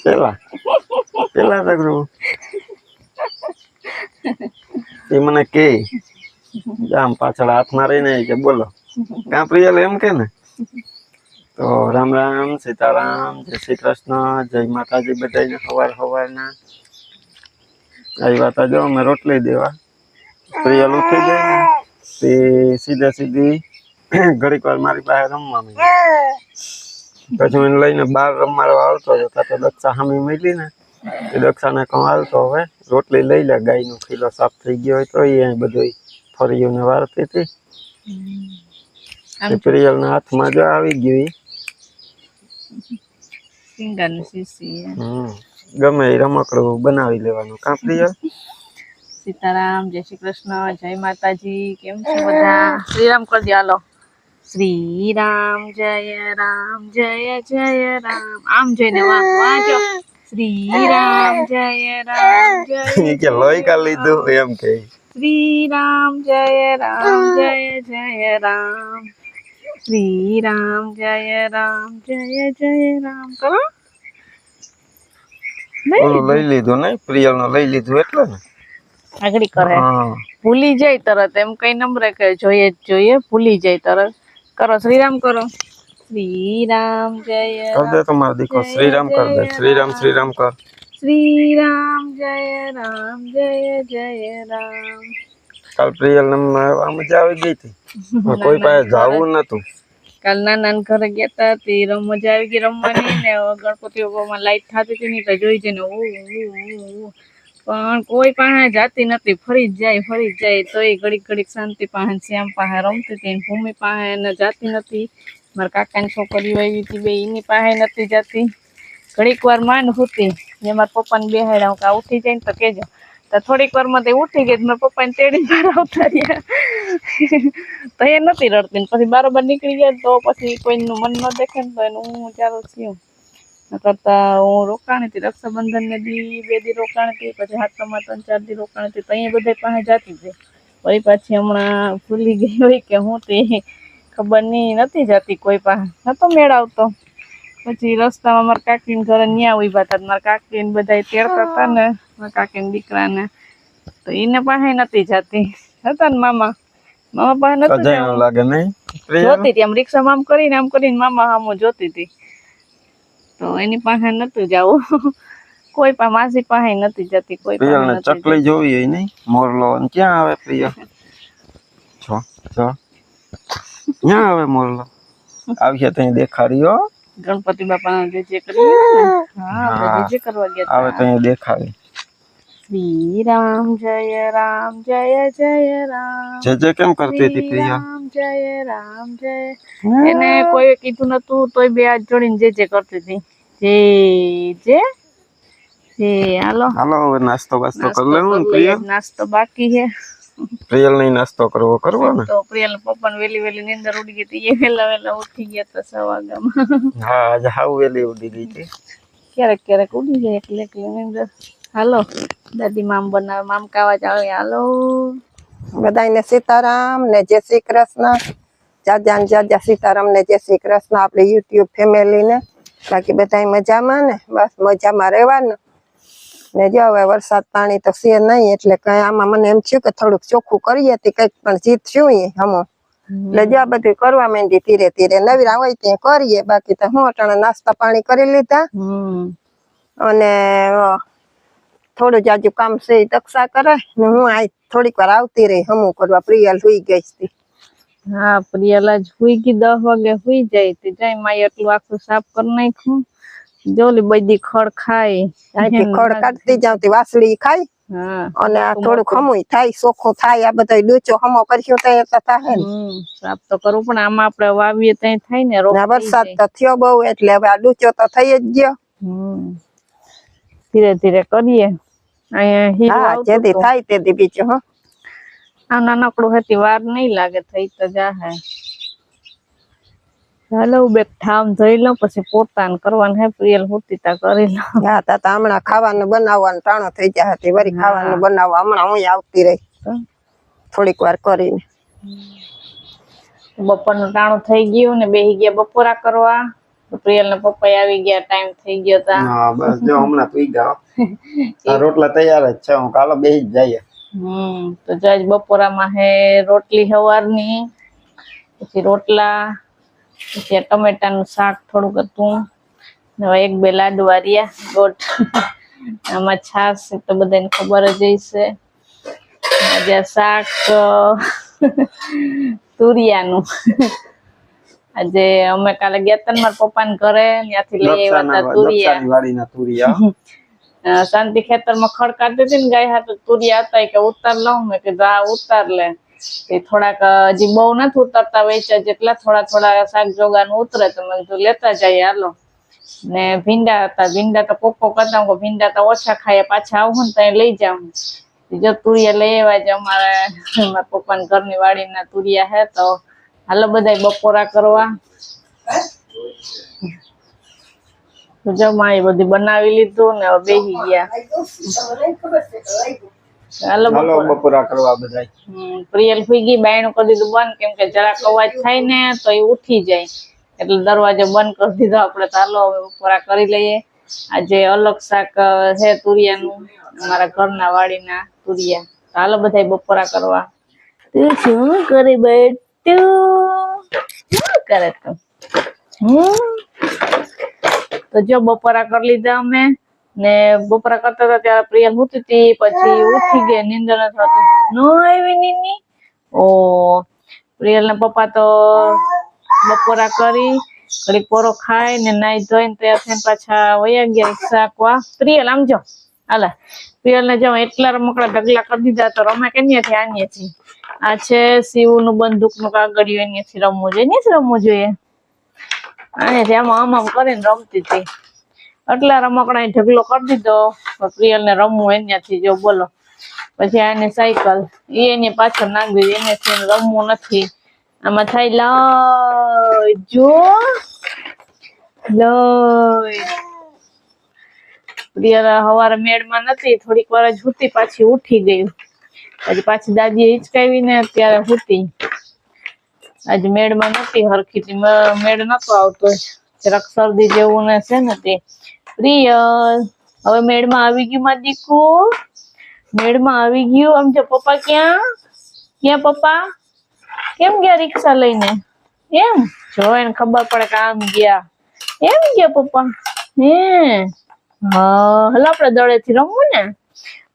પેલા પેલા તકરું એ મને કે આમ પાછળ હાથ મારી ને કે બોલો કાં પ્રિયલ એમ કે ને તો રામ રામ સીતારામ જય શ્રી કૃષ્ણ જય માતાજી બધાને સવારના આવ્યા તા જો અમે રોટલી દેવા પ્રિયલ ઉઠી ગઈ ને તે સીધી ઘડીક વાર મારી પાસે રમવા માંડી પછી હું એને લઈને બહાર રમવા આવતો હતો તો દક્ષા સામે મળી ને એ દક્ષાને કહું હાલતો હવે રોટલી લઈ લે ગાયનો ખીલો સાફ થઈ ગયો હોય તો એ બધું ફરીઓને વારતી હતી પ્રિયલના હાથમાં જો આવી ગયું ગમે એ રમકડું બનાવી લેવાનું કાં પ્રિયલ? સીતારામ જય શ્રી કૃષ્ણ જય માતાજી કેમ છો બધા? શ્રીરામ કરી દો હાલો. શ્રીરામ જય રામ આમ જઈને વાંચો શ્રીરામ જય કે લોહી કા લીધું એમ કે શ્રીરામ જય રામ શ્રીરામ જય રામ કરો લઈ લીધું ને પ્રિયલ નો લઈ લીધું એટલે ને આગળ કરે ભૂલી જાય તરત એમ કઈ નંબર કે જોઈએ જ જોઈએ ભૂલી જાય તરત કરો શ્રીરામ કરો શ્રીરામ જય કર દે તમારો દીકરો શ્રીરામ કર દે શ્રીરામ શ્રીરામ કર શ્રીરામ જય રામ કાલ પ્રિયલ ને મજા આવી ગઈ હતી કોઈ પાસે જવું નતું કાલ નાના ઘરે ગયા તા તે મજા આવી ગઈ રમવાની ને ગણપતિ બાપામાં લાઈટ થતી હતી ને તો જોઈ જઈને પણ કોઈ પાસે જાતી નથી ફરી જ જાય તો એ ઘડીક શાંતિ પાસે શ્યામ પાસે રમતી હતી ભૂમિ પાસે એને જાતી નથી મારા કાકાની છોકરીઓ આવી હતી બે એની પાસે નથી જાતી ઘડીક વાર માંડ હતી જે મારા પપ્પાને બેહાડ્યા કે ઉઠી જાય ને તો કહેજો તો થોડીક વારમાં તે ઉઠી ગઈ મારા પપ્પાને તેડી બહાર આવતા રહ્યા તો એ નથી રડતી ને પછી બરાબર નીકળી ગયા તો પછી કોઈનું મન ન દેખે ને તો એનું હું ચાલુ થયું કરતા હું રોકાણી હતી રક્ષાબંધન ને બે દી રોકાણી હતી પછી હાથમાં 3-4 દી રોકાણી હતી તો અહીંયા બધા પાસે જાતી હતી વળી પાછી હમણાં ભૂલી ગઈ હોય કે હું તે ખબર નહીં નથી જતી કોઈ પાસે નતો મેળ આવતો પછી રસ્તામાં મારા કાકીને ઘરે ન્યા ઉભા હતા મારા કાકીને બધા તેડતા હતા ને મારા કાકીના દીકરાને તો એને પાસે નથી જતી હતા ને મામા પાસે નથી લાગે નહીં જોતી હતી આમ રિક્ષામાં આમ કરીને મામા સામો જોતી હતી તો એની પાસે નતું જવું કોઈ પાસે માસી પાસે નથી જતી કોઈ પાસે ચકલી જોવી હોય નહીં મોરલો ક્યાં આવે પ્રિય છો ક્યાં આવે મોરલો આવશે ત્યાં દેખાડ્યો ગણપતિ બાપાના જે કરી જે કરવા ગયા આવે તો દેખાડે શ્રીરામ જય રામ જે કેમ કરતી હતી પ્રિયા રામ જય એને કોઈ કીધું નતું તોય બે હાથ જોડીને જે કરતી હતી જે હાલો હવે નાસ્તો કરી લેવું ને પ્રિયલ નાસ્તો બાકી છે પ્રિયલ નહીં નાસ્તો કરવો ને તો પ્રિયલ પપ્પાને વેલી નીંદર ઉડી ગઈ હતી એ વેલા ઉઠી ગયા હતા 6 વાગ્યામાં હા આજે હાવ વેલી ઉડી ગઈ હતી ક્યારેક ઉડી જાય એટલે નીંદર હાલો દાદી મામ બનાવે મામ કાવા ચાલે હાલો બધાને સીતારામ ને જય શ્રી કૃષ્ણ જાજા સીતારામ ને જય શ્રી કૃષ્ણ આપણે યુટ્યુબ ફેમિલી ને બાકી બધા મજામાં ને બસ મજામાં રહેવાનું ને જો હવે વરસાદ પાણી તો છે નહીં એટલે કઈ આમાં મને એમ થયું કે થોડુંક ચોખ્ખું કરીએ તે કઈક પણ જીત શું હમો એટલે જો બધું કરવા માંડી ધીરે નવીરા હોય ત્યાં કરીએ બાકી તો હું અટાણે નાસ્તા પાણી કરી લીધા અને થોડું જાજુ કામ છે દક્ષા કરે ને હું આ થોડીક વાર આવતી રહી હમું કરવા પ્રિયલ હુઈ ગઈ હતી હા પ્રિયલ જ હુઈ ગઈ 10 વાગે હુઈ જાય તે જાય માય એટલું આખું સાફ કરી નાખ્યું જોલી બધી ખડ ખાય અહીંથી ખડ કાઢતી જાવતી વાસળી ખાય અને આ થોડું ખમુય થાય ચોખ્ખું થાય આ બધા ડૂચો હમો કર્યો તો થાય ને સાફ તો કરવું પણ આમાં આપણે વાવીએ ત્યાં થાય ને વરસાદ તો થયો બહુ એટલે હવે આ ડૂચો તો થઈ જ ગયો ધીરે કરીએ અહીંયા જેથી થાય તેથી બીજું આ નાનકડું હતી વાર નહીં લાગે થઈ તો જાહે હાલો બે ઠામ ધોઈ લઉં પછી પોતાને કરવાનું હે પ્રિયલ હોતી તા કરી લઉં હા તા હમણાં ખાવાનું બનાવવાનું ટાણો થઈ જાય હતી વળી ખાવાનું બનાવવા હમણાં હું આવતી રહી થોડીક વાર કરીને બપોરનું ટાણું થઈ ગયું ને બેહી ગયા બપોરા કરવા પ્રિયલ ના પપ્પા આવી ગયા, ટાઈમ થઈ ગયો તા. હા બસ જો હમણાં પી ગયો. આ રોટલા તૈયાર જ છે, હું કાલો બેસી જ જઈએ. તો જો આજ બપોરામાં હે રોટલી સવારની, પછી રોટલા, પછી ટમેટાનું શાક થોડુંક હતું, હવે 1-2 લાડવા રહ્યા ગોટ. આમાં છાશ તો બધાને ખબર જ હશે. આજે શાક તુરિયાનું. આજે અમે કાલે ગયા તા મારા પપ્પાને ઘરે, ત્યાંથી લઈ આવ્યા હતા તુરિયા. વાડીના તુરિયા શાંતિ ખેતરમાં ખડ કાઢતી હતી ને ગાય હાથે તુરિયા હતા કે ઉતાર લઉં, મેં કીધું આ ઉતાર લે. એ થોડાક હજી બહુ નથી ઉતરતા, વેચા જેટલા થોડા શાક જોગાનું ઉતરે તો મેં કીધું લેતા જઈએ હાલો. ને ભીંડા હતા, ભીંડા તો કોક હતા, ભીંડા તો ઓછા ખાયા, પાછા આવું ને ત્યાં લઈ જાઉં. જો તુરિયા લઈ આવ્યા છે અમારે મારા પપ્પાના ઘરની વાડીના તુરિયા હે, તો હાલો બધા બપોરા કરવા. જો માં એ બધી બનાવી લીધું ને હવે બેસી ગયા. હાલો બપોરા કરવા બધા. પ્રિયલ સુઈ ગઈ, બાયણું કરી દીધું બંધ, કેમ કે જરાક અવાજ થાય ને તો એ ઉઠી જાય, એટલે દરવાજો બંધ કરી દીધો આપણે. તો હાલો હવે બપોરા કરી લઈએ. આજે અલગ શાક છે તુરિયાનું, અમારા ઘરના વાડીના તુરિયા. હાલો બધા બપોરા કરવા. તું શું કરે બેટું? શું કરે તું? તો જો બપોરા કરી લીધા અમે, ને બપોરા કરતા હતા ત્યારે પ્રિયલ સૂતી હતી, પછી ઉઠી ગઈ, નીંદર નથી આવતી. નો આવી નીની? ઓ પ્રિયલ ના પપ્પા તો બપોરા કરી, ઘડીક પોરો ખાઈ ને નાઈ ધોઈને તૈયાર થઈને પાછા વયા ગયા રિક્ષા હાંકવા. પ્રિયલ આમ જો, હાલા પ્રિયલ ને જો એટલા રમકડા ઢગલા કરી દીધા, તો રમે કેન્યાથી આન્યાથી. આ છે શિવનું બંદૂકનું કાગળિયું, એનાથી રમવું જોઈએ, એનાથી રમવું જોઈએ. આનેથી આમ કરીને રમતી હતી. એટલા રમકડા ઢગલો કરી દીધો, પ્રિયલ ને રમવું એનાથી. જો બોલો, પછી આને સાયકલ એની પાછળ નાખી દીધી, એનાથી રમવું નથી. આમાં થાય લઈ જો લઈ. પ્રિયલ સવારે મેળમાં નથી, થોડીક વાર જ હુતી, પાછી ઉઠી ગઈ. પછી પાછી દાદીએ હિચકાવી ને ત્યારે હુતી. આજે મેળમાં નથી હરખી, મેળ નતો આવતો, જરાક શરદી જેવું ને છે ને તે. પ્રિયલ હવે મેળમાં આવી ગયું માર દીકુ, મેળમાં આવી ગયું. આમ જો પપ્પા ક્યાં પપ્પા કેમ ગયા રિક્ષા લઈને? એમ જો એને ખબર પડે કે આમ ગયા, એમ ગયા પપ્પા. હા હલો આપણે દડેથી રમવું ને.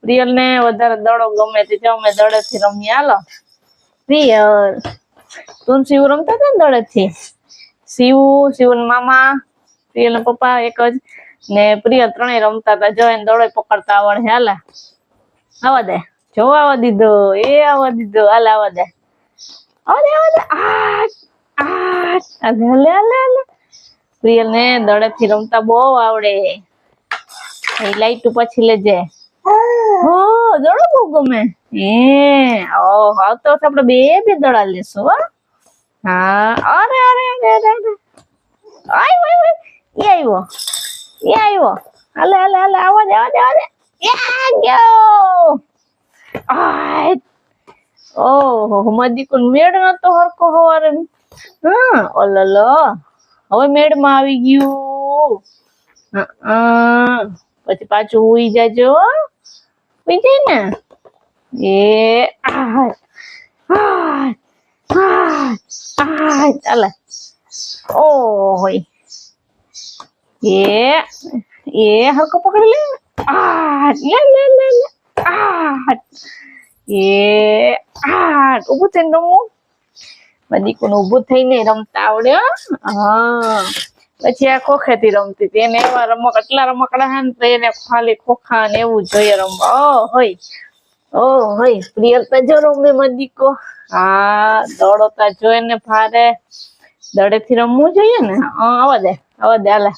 પ્રિયલ ને વધારે દડો ગમે તે, અમે દડેથી રમીએ. હાલો પ્રિયલ, તું શિવ રમતા હતા ને દડેથી? શિવ મામા, પ્રિયલ ના પપ્પા એક જ ને પ્રિયલ ત્રણેય રમતા હતા. જો એને દડો પકડતા આવડે. હાલા આવા દે, જો આવવા દીધો, એ આવવા દીધો. હાલ આવવા દે, પ્રિયલ ને દડેથી રમતા બહુ આવડે. લાઈટ પછી લેજે. હો દડો બહુ ગમે. આવતો આપણે બે દડા લેશું. હા અરે આવ્યો. હાલે આવા દે. ઓહો મદી કોણ મેળ નતો હરકો હવારે. ઓલલો હવે મેળમાં આવી ગયું. પછી પાછું ઉઈ જાજો, ઉઈ જાય ને. ચાલે. ઓહો હરકો પકડી લે. ઉભું થઈને રમવું. બધી કોને ઉભું થઈને રમતા આવડે. હા પછી આ ખોખેથી રમતી હતી. એને એવા એટલા રમકડા હે ને તો એને ખાલી ખોખા ને એવું જોઈએ રમવા. હોય પ્રિયલ તો જો રમે મદીકો. હા દોડતા જોઈ ને ભારે દડેથી રમવું જોઈએ ને. આવા દે હાલે.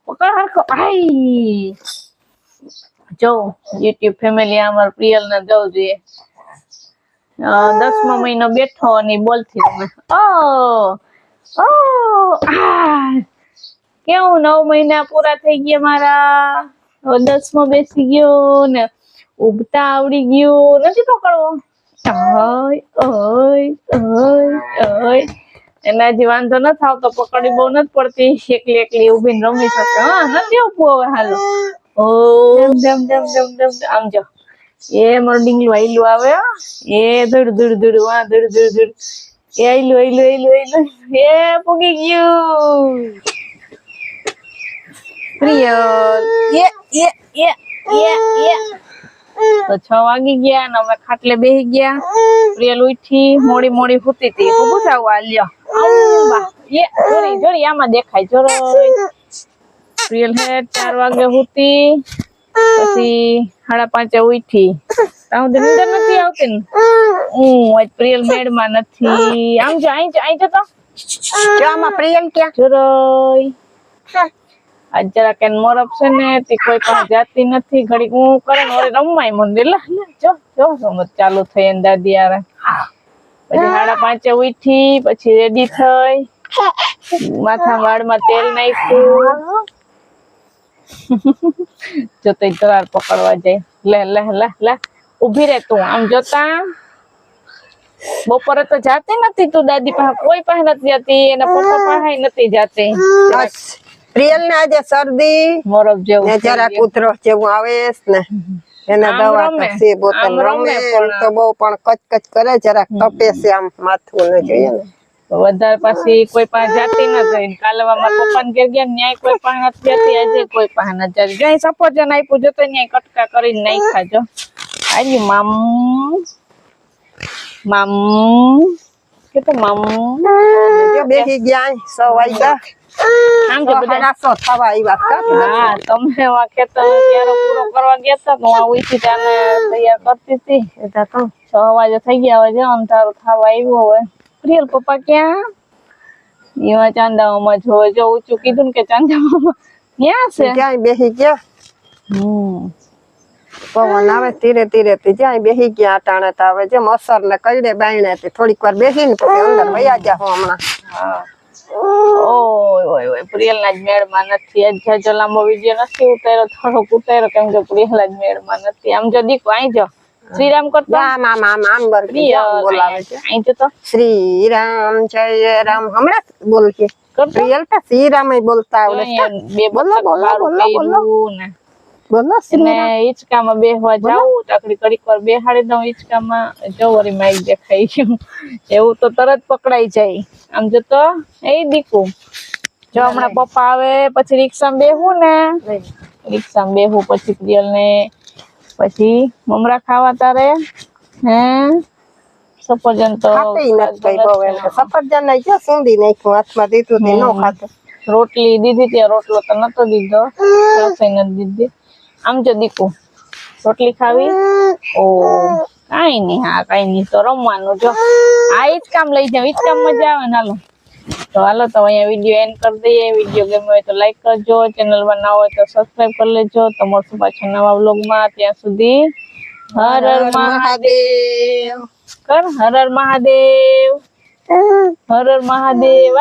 પકડ હરખો. જો યુટ્યુબ ફેમિલી અમાર પ્રિયલ ને જવું જોઈએ. 10મો મહિનો બેઠો અને બોલથી રમે. કેવું 9 મહિના પૂરા થઈ ગયા મારા. 10મો બેસી ગયો ને ઉભતા આવડી ગયું. નથી પકડવો. ઓય ઓય ઓય ઓય એના હજી વાંધો ન થાવ તો પકડી બહુ નથી પડતી એકલી એકલી ઉભીને રમી શકે હા નથી આપવું હવે હાલો ઓ ડમ ડમ ડમ ડમ ડમ આમ જો એ મારું ડીંગલું આયલું આવે હો. એ ધડ ધડ ધડ વાહ ધડ ધડ ધડ એ આયલું આયલું આયલું આયલું એ પૂગી ગયું પ્રિયલ એ તો 6 વાગી ગયા ને અમે ખાટલે બેહી ગયા પ્રિયલ ઉઠી મોડી મોડી હુતી હતી હું જાવ આ લ્યો અંબા એ જોરી જોરી આમાં દેખાય જોરોય પ્રિયલ હે 4 વાગે હુતી પછી 5:30 ઉઠી તાવ નીંદર નથી આવતી ને આજ પ્રિયલ મેડમાં નથી આમ જો આઈ જો તો જો આમાં પ્રિયલ ક્યાં જોરોય આજ જરા કે મોરપ છે ને તે કોઈ પણ જાતી નથી ઘડી હું કરે ને ઓરે રમાય મંદિર લા જો જો રમત ચાલુ થઈ ને દાદી યાર પછી 5:30 ઉઠી પછી રેડી થઈ માથા વાળમાં તેલ નાખ્યું જો તો તરાર પકડવા જાય લે લે લે લે ઊભી રહે તું આમ જોતા બપોરે તો જાતી નથી તું દાદી પાસે કોઈ પાસે નથી જતી એના પપ્પા પાસે નથી જાતી પ્રિયલ ને આજે શરદી મોરપ જેવું ને જરાક ઉધરસ જેવું આવે ને એને આમ દવા રમે. તો છે બોતલ આમ રમે રમે પણ. તો બહુ પણ કચકચ કરે જરાક તપે છે આમ માથું ને જોઈએ ને વધારે પછી કોઈ પાસે જાતી નથી કાલે મારા પપ્પા ને ઘેર ગયા ન્યાય કોઈ પાસે નથી જતી આજે કોઈ પાસે નથી જતી જો સફરજન આપ્યું જો તો ન્યાય કટકા કરીને નાખ્યા જો આજી મામ મામ કે તો મામ જો બેહી ગયા 6 વાગ્યા આમ જો બધા 6:30 થવા આવ્યા કા હા તમે વાકે તો ક્યારે પૂરો કરવા ગયા તા તો હું ઉઠી તાને તૈયાર કરતી હતી એટલે તો 6 વાગે થઈ ગયા હવે જો અંધારું થવા આવ્યું હવે પ્રિયલ પપ્પા ક્યાં એમાં ચાંદાઓમાં જોવે જો ઊંચું કીધું ને કે ચાંદાઓમાં ક્યાં છે ક્યાંય બેહી ગયા પવન આવે ધીરે ધીરે થી જ્યાં બેહી ગયા અટાણે તો હવે જેમ અસર ને કઈડે બાયણે થી થોડીક વાર બેસીને પછી અંદર વયા જાવ હમણાં હા ઓય ઓય ઓય પ્રિયલ ના જ મેળમાં નથી આજ જાજો લાંબો વિડીયો નથી ઉતાર્યો થોડોક ઉતાર્યો કેમ કે પ્રિયલ જ મેળમાં નથી આમ જો દીકો આઈ જો શ્રીરામ કરતો રામ આમ આમ આમ પ્રિયલ બોલાવે છે આઈ જો તો શ્રી રામ જય રામ હમણાં બોલ કે કરતો પ્રિયલ તો શ્રી રામ બોલતા આવડે છે બે બોલો, બતક બોલો, વાળું બોલો, બોલો. પહેર્યું ને બોલો શ્રી ને રામ હિંચકામાં બેહવા જાવું તકડી કડીક વાર બેહાડી દઉં હિંચકામાં જો વળી માઈક દેખાઈ ગયું એવું તો તરત પકડાઈ જાય આમ જો તો એ દીકું જો હમણાં પપ્પા આવે પછી રિક્ષામાં બેહું ને રિક્ષામાં બેહું પછી પ્રિયલ ને પછી મમરા ખાવા તારે હે સફરજન તો ખાતી નથી કઈ બહુ એમ કે સફરજન ને જો સુંદી નાખ્યું હાથમાં દીધું તે નો ખાતું રોટલી દીધી ત્યાં રોટલો તો નતો દીધો રસોઈ નથી દીધી આમ જો દીકુ રોટલી ખાવી ઓ કાઈ નઈ હા કાઈ નઈ તો રમવાનું જો આ જ કામ લઈ જાવ ઈ જ કામ મજા આવે ને હાલો તો હાલો તો અહીંયા વિડીયો એન્ડ કરી દઈએ વિડીયો ગમ્યો હોય તો લાઈક કરજો ચેનલ માં ના હોય તો સબસ્ક્રાઇબ કરી લેજો તો મળશું પાછા નવા વ્લોગમાં ત્યાં સુધી હર હર મહાદેવ કર હર હર મહાદેવ હર હર મહાદેવ